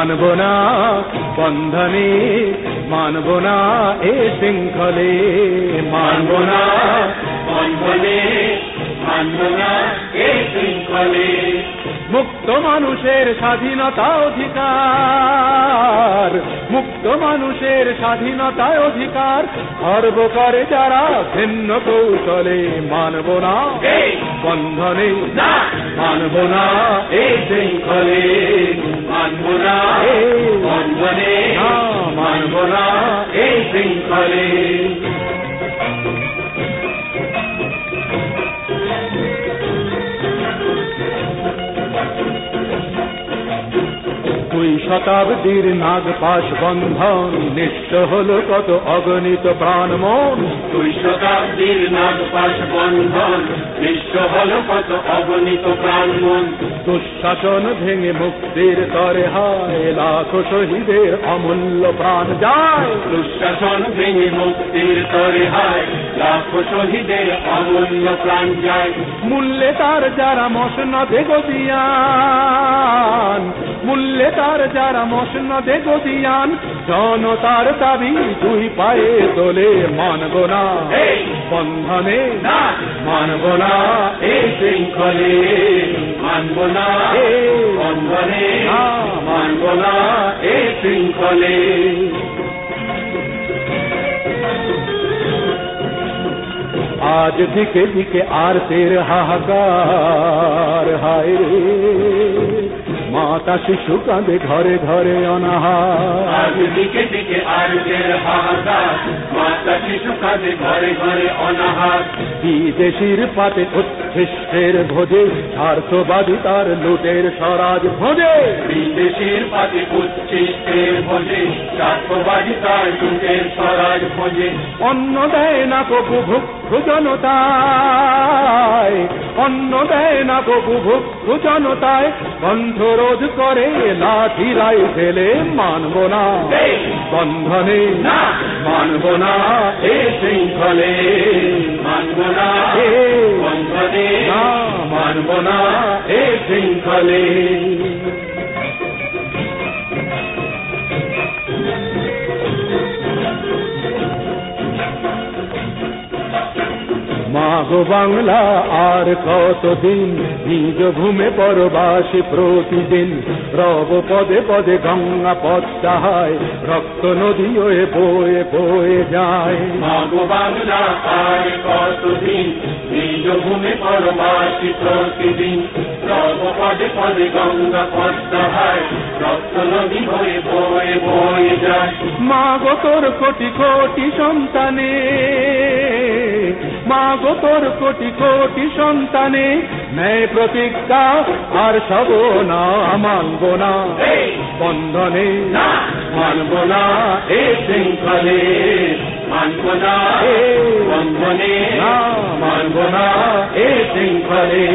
মানব না বন্ধনে, মানব না এ শৃঙ্খলে, মানব না বন্ধনে, মানব না এ শৃঙ্খলে। মুক্ত মানুষের স্বাধীনতা অধিকার, মুক্ত মানুষের স্বাধীনতা অধিকার খর্ব করে যারা ভিন্ন কৌশলে, মানব না বন্ধনে, মানব না এ শৃঙ্খলে, মানব না বন্ধনে, মানব না এ শৃঙ্খলে। দুই শতাব্দীর নাগপাশ বন্ধন নিঃস্ব হলো কত অগণিত প্রাণ মন, দুই শতাব্দীর নাগপাশ বন্ধন নিঃস্ব হলো কত অগণিত প্রাণ মন। দুঃশাসন ভেঙে মুক্তির তরে হায় লাখো শহীদের অমূল্য প্রাণ যায়, দুঃশাসন ভেঙে মুক্তির তরে হায় লাখো শহীদের অমূল্য প্রাণ যায়। মূল্যে তার যারা মসনদে গদিয়ান, মূল্যে তার যারা মসনদে গদিয়ান, জনতার দাবি দুই পায়ে তোলে, মানব না বন্ধনে, মানব না এ শৃঙ্খলে, মানব না বন্ধনে, মানব না এ শৃঙ্খলে। আজ দিকে দিকে আরতের হাহাকার, হায় রে মাতা শিশু কাঁদে ঘরে ঘরে অনাহার, আজ দিকে দিকে আরতের হাহাকার, মাতা শিশু কাঁদে ঘরে ঘরে অনাহার। বিদেশির পাতে উচ্ছিষ্টের ভোজে স্বার্থবাদী তার লুটের স্বরাজ ভোজে, বিদেশির পাতে উচ্ছিষ্টের ভোজে স্বার্থবাদী তার লুটের স্বরাজ ভোজে। অন্ন দেয় না কবু ভুক্ষ জনতায়, অন্ন দেয় না কবু ভুক্ষ জনতায়, কণ্ঠরোধ করে লাঠি রাইফেলে, মানব না বন্ধনে, মানব না এ শৃঙ্খলে, মানব না বন্ধনে, মানব না এ শৃঙ্খলে। মাগো বাংলা আর কতদিন নিজ ভূমে পরবাসী প্রতিদিন, রব পদে পদে গঙ্গা পদ্মায় রক্ত নদী হয়ে বয়ে বয়ে যায়। মাগো বাংলা আর কতদিন নিজ ভূমে পরবাসী প্রতিদিন, রব পদে পদে গঙ্গা পদ্মায় রক্ত নদী হয়ে বয়ে বয়ে যায়। মাগো তোর কোটি কোটি সন্তানে, মাগো তোর কোটি কোটি সন্তানে ন্যায় প্রতিজ্ঞা আর সব না, মানব না বন্ধনে, মানব না এ শৃঙ্খলে, মানব না বন্ধনে, মানব না এ শৃঙ্খলে।